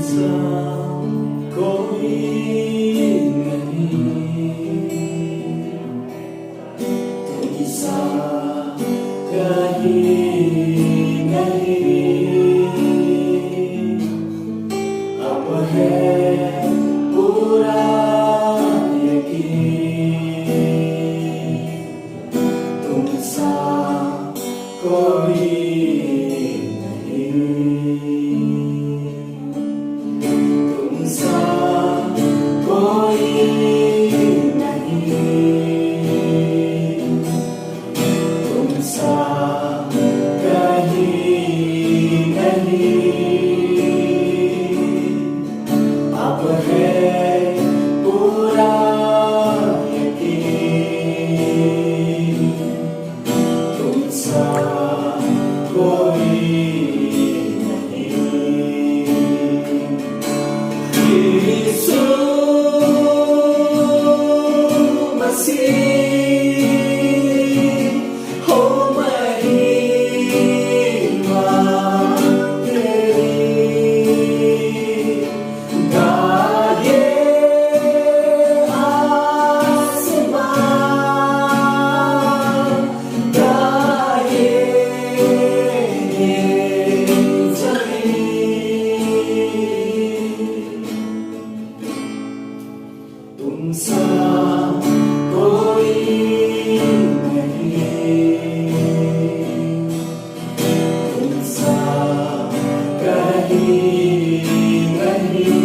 सा कोई तुम सा कहीं नहीं, अब है पूरा यकीन, तुम सा कोई तुम सा कोई नहीं, तुम सा कहीं नहीं, अब है पूरा यकीन, तुम सा कोई यीशु मसीह हो महिमा तेरी, गाए आसमान, गाए तुम सा कोई नहीं, तुम सा कहीं नहीं,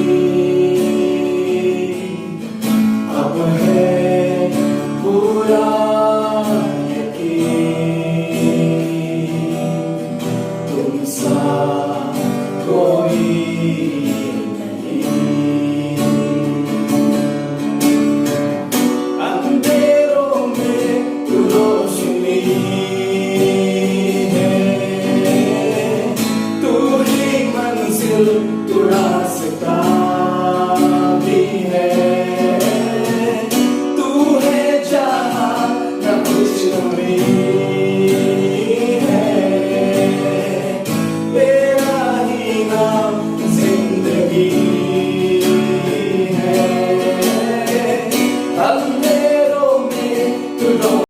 अब है पूरा यकीन, तुम सा कोई तू रास्ता भी है।